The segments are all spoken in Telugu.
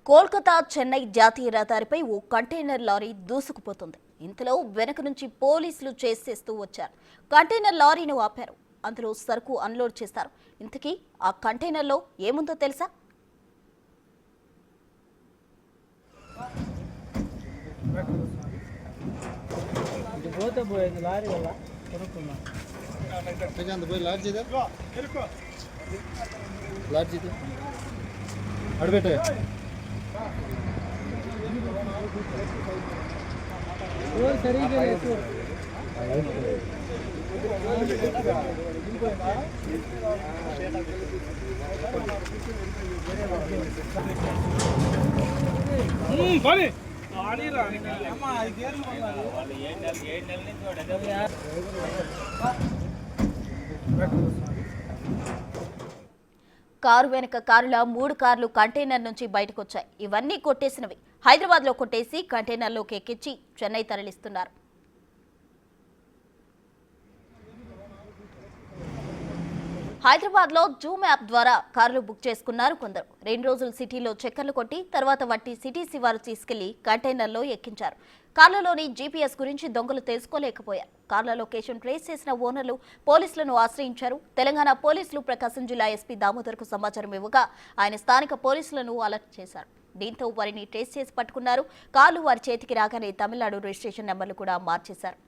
కోల్కతా చెన్నై జాతీయ రహదారిపై ఓ కంటైనర్ లారీ దూసుకుపోతుంది. ఇంతలో వెనక నుంచి పోలీసులు చేసేస్తూ వచ్చారు. కంటైనర్ లారీని ఆపారు. అందులో సరుకు అన్లోడ్ చేస్తారు. ఇంతకీ ఆ కంటైనర్లో ఏముందో తెలుసా? కారు వెనక కారులా 3 కార్లు కంటైనర్ నుంచి బయటకొచ్చాయి. ఇవన్నీ కొట్టేసినవి. హైదరాబాద్లో కొట్టేసి కంటైనర్లోకి ఎక్కించి చెన్నై తరలిస్తున్నారు. హైదరాబాద్లో జూమ్ యాప్ ద్వారా కార్లు బుక్ చేసుకున్నారు కొందరు. 2 రోజులు సిటీలో చక్కర్లు కొట్టి తర్వాత వాటి సిటీ శివారు తీసుకెళ్లి కంటైనర్లో ఎక్కించారు. కార్లలోని జీపీఎస్ గురించి దొంగలు తెలుసుకోలేకపోయారు. కార్ల లొకేషన్ ట్రేస్ చేసిన ఓనర్లు పోలీసులను ఆశ్రయించారు. తెలంగాణ పోలీసులు ప్రకాశం జిల్లా ఎస్పీ దామోదర్కు సమాచారం ఇవ్వగా ఆయన స్థానిక పోలీసులను అలర్ట్ చేశారు. దీంతో వారిని ట్రేస్ చేసి పట్టుకున్నారు. కార్లు వారి చేతికి రాగానే తమిళనాడు రిజిస్ట్రేషన్ నెంబర్లు కూడా మార్చేశారు.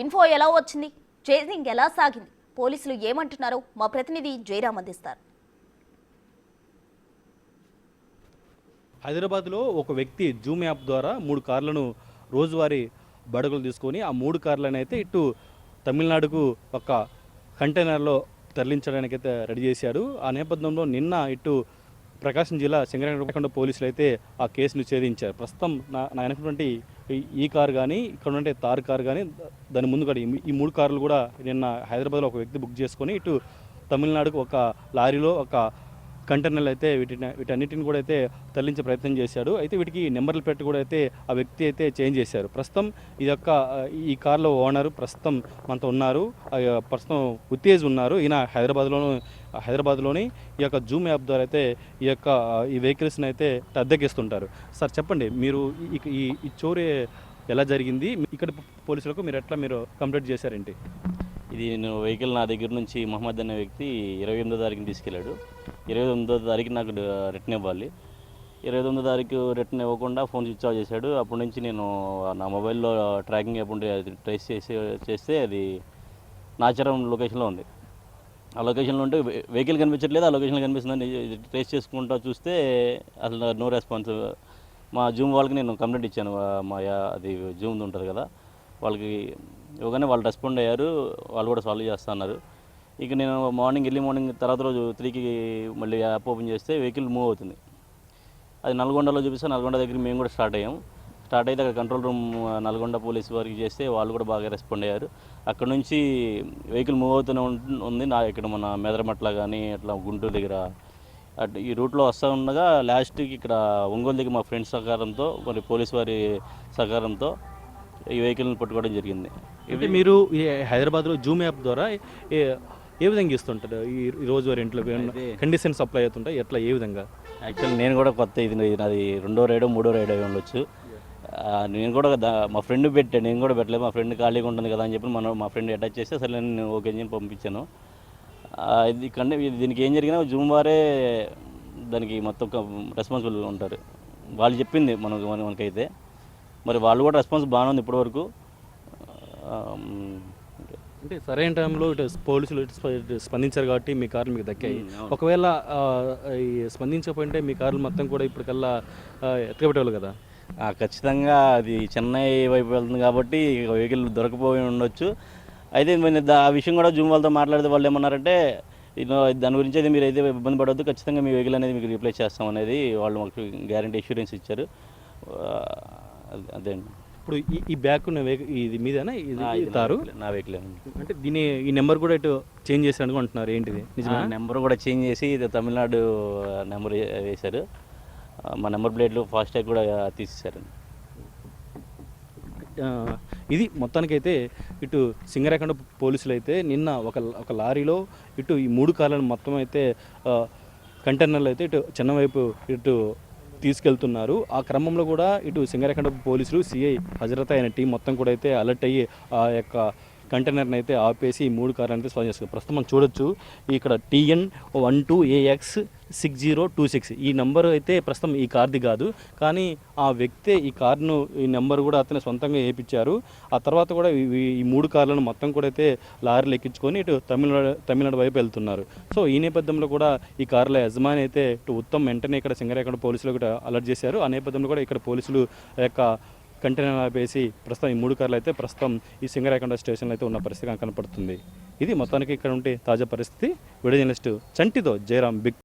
ఇన్ఫో ఎలా వచ్చింది, చేజింగ్ ఎలా సాగింది, పోలీసులు ఏమంటున్నారో మా ప్రతినిధి జయరాం అందిస్తారు. హైదరాబాద్లో ఒక వ్యక్తి జూమ్ యాప్ ద్వారా 3 కార్లను రోజువారీ బడుగులు తీసుకొని ఆ 3 కార్లను అయితే ఇటు తమిళనాడుకు ఒక కంటైనర్లో తరలించడానికైతే రెడీ చేశారు. ఆ నేపథ్యంలో నిన్న ఇటు ప్రకాశం జిల్లా సింగరేణికొండ పోలీసులు అయితే ఆ కేసును ఛేదించారు. ప్రస్తుతం నా వెనకటువంటి ఈ కారు కానీ ఇక్కడ ఉంటే తార్ కారు కానీ దాని ముందు కూడా ఈ 3 కార్లు కూడా నిన్న హైదరాబాద్లో ఒక వ్యక్తి బుక్ చేసుకొని ఇటు తమిళనాడుకు ఒక లారీలో ఒక కంటైనర్లు అయితే వీటన్నిటిని కూడా అయితే తరలించే ప్రయత్నం చేశాడు. అయితే వీటికి నెంబర్లు పెట్టి కూడా అయితే ఆ వ్యక్తి అయితే చేంజ్ చేశారు. ప్రస్తుతం ఈ కార్లో ఓనర్ ప్రస్తుతం మనతో ఉన్నారు. ప్రస్తుతం ఉత్తేజ్ ఉన్నారు. ఈయన హైదరాబాద్లోని ఈ యొక్క జూమ్ యాప్ ద్వారా అయితే ఈ వెహికల్స్ని అయితే అద్దెకిస్తుంటారు. సార్ చెప్పండి, మీరు ఈ చోరీ ఎలా జరిగింది? ఇక్కడ పోలీసులకు మీరు కంప్లైంట్ చేశారేంటి? ఇది నేను వెహికల్ నా దగ్గర నుంచి మహమ్మద్ అనే వ్యక్తి 28వ తారీఖున తీసుకెళ్ళాడు. 29వ తారీఖు నాకు రిటర్న్ ఇవ్వాలి. 29వ తారీఖు రిటర్న్ ఇవ్వకుండా ఫోన్ స్విచ్ ఆఫ్ చేశాడు. అప్పటి నుంచి నేను నా మొబైల్లో ట్రాకింగ్ యాప్ ఉంటే అది ట్రేస్ చేస్తే అది నాచారం లొకేషన్లో ఉంది. ఆ లొకేషన్లో ఉంటే వెహికల్ కనిపించట్లేదు, ఆ లొకేషన్లో కనిపిస్తుందని ట్రేస్ చేసుకుంటూ చూస్తే అసలు నో రెస్పాన్స్. మా జూమ్ వాళ్ళకి నేను కంప్లైంట్ ఇచ్చాను. అది జూమ్ ఉంటుంది కదా, వాళ్ళకి ఇవ్వగానే వాళ్ళు రెస్పాండ్ అయ్యారు. వాళ్ళు కూడా సాల్వ్ చేస్తా అన్నారు. ఇక నేను ఎర్లీ మార్నింగ్ తర్వాత రోజు 3కి మళ్ళీ యాప్ ఓపెన్ చేస్తే వెహికల్ మూవ్ అవుతుంది. అది నల్గొండలో చూపిస్తే నల్గొండ దగ్గర మేము కూడా స్టార్ట్ అయితే అక్కడ కంట్రోల్ రూమ్ నల్గొండ పోలీసు వారికి చేస్తే వాళ్ళు కూడా బాగా రెస్పాండ్ అయ్యారు. అక్కడ నుంచి వెహికల్ మూవ్ అవుతూనే ఉంది. ఇక్కడ మన మెదరమట్ల కానీ అట్లా గుంటూరు దగ్గర ఈ రూట్లో వస్తూ ఉండగా లాస్ట్కి ఇక్కడ ఒంగోలు దగ్గర మా ఫ్రెండ్స్ సహకారంతో మరి పోలీసు వారి సహకారంతో ఈ వెహికల్ని పట్టుకోవడం జరిగింది. అంటే మీరు ఈ హైదరాబాద్లో జూమ్ యాప్ ద్వారా ఏ విధంగా ఇస్తుంటారు? ఈ రోజువారీ ఇంట్లో కండిషన్ సప్లై అవుతుంటాయి ఎట్లా, ఏ విధంగా? యాక్చువల్లీ నేను కూడా కొత్త ఇది నాది 2వ రైడో 3వ రైడో అయి ఉండొచ్చు. నేను కూడా మా ఫ్రెండ్ పెట్టాను, నేను కూడా పెట్టలేదు. మా ఫ్రెండ్ ఖాళీగా ఉంటుంది కదా అని చెప్పి మా ఫ్రెండ్ అటాచ్ చేస్తే అసలు నేను ఓకే అని పంపించాను. దీనికి ఏం జరిగినా జూమ్ వారే దానికి మొత్తం రెస్పాన్సిబుల్ ఉంటారు. వాళ్ళు చెప్పింది మనకైతే మరి వాళ్ళు కూడా రెస్పాన్స్ బాగానే ఉంది ఇప్పటివరకు. అంటే సరైన టైంలో పోలీసులు స్పందించారు కాబట్టి మీ కార్లు మీకు దక్కాయి. ఒకవేళ స్పందించకపోయింటే మీ కార్లు మొత్తం కూడా ఇప్పటికల్లా ఎత్తుకబెట్టేవాళ్ళు కదా? ఖచ్చితంగా అది చెన్నై వైపు వెళ్తుంది కాబట్టి వెహికల్ దొరకపోయి ఉండొచ్చు. అయితే ఆ విషయం కూడా జూమ్ వాళ్ళతో మాట్లాడితే వాళ్ళు ఏమన్నారంటే దాని గురించి అయితే మీరు అయితే ఇబ్బంది పడవద్దు, ఖచ్చితంగా మీ వెహికల్ అనేది మీకు రీప్లేస్ చేస్తాం అనేది వాళ్ళు మాకు గ్యారంటీ అష్యూరెన్స్ ఇచ్చారు. అదే అండి. ఇప్పుడు ఈ బ్యాగ్ ఇది మీదేనా? ఇది తారు నా వెహికల్ అంటే ఈ నెంబర్ కూడా ఇటు చేంజ్ చేశాను అంటున్నారు, ఏంటిది? నెంబర్ కూడా చేంజ్ చేసి ఇది తమిళనాడు నెంబర్ వేశారు. మా నెంబర్ ప్లేట్లు ఫాస్టాగ్ కూడా తీసేశారండి. ఇది మొత్తానికైతే ఇటు సింగరేఖండ పోలీసులు అయితే నిన్న ఒక లారీలో ఇటు ఈ 3 కార్లను మొత్తం అయితే కంటైనర్లు అయితే ఇటు చెన్నై వైపు ఇటు తీసుకెళ్తున్నారు. ఆ క్రమంలో కూడా ఇటు సింగరేఖండ పోలీసులు సిఐ హజరత్ అయిన టీం మొత్తం కూడా అయితే అలర్ట్ అయ్యి ఆ యొక్క కంటైనర్ని అయితే ఆపేసి 3 కార్లను అయితే స్వాధీనం చేసుకున్నారు. ప్రస్తుతం మనం చూడొచ్చు ఇక్కడ TN 12AX 6026 ఈ నెంబర్ అయితే ప్రస్తుతం ఈ కార్ది కాదు, కానీ ఆ వ్యక్తే ఈ కార్ను ఈ నెంబర్ కూడా అతను సొంతంగా వేయించారు. ఆ తర్వాత కూడా ఈ 3 కార్లను మొత్తం కూడా అయితే లారీలు ఎక్కించుకొని ఇటు తమిళనాడు వైపు వెళ్తున్నారు. సో ఈ నేపథ్యంలో కూడా ఈ కార్ల యజమాని అయితే ఇటు ఉత్తమ్ వెంటనే ఇక్కడ సింగరేఖండ పోలీసులు కూడా అలర్ట్ చేశారు. ఆ నేపథ్యంలో కూడా ఇక్కడ పోలీసులు యొక్క కంటైనర్ ఆపేసి ప్రస్తుతం ఈ 3 కార్లు అయితే ప్రస్తుతం ఈ సింగరేఖండ స్టేషన్లో అయితే ఉన్న పరిస్థితి కనపడుతుంది. ఇది మొత్తానికి ఇక్కడ ఉంటే తాజా పరిస్థితి. వీడియో జర్నలిస్టు చంటితో జయరాం, బిగ్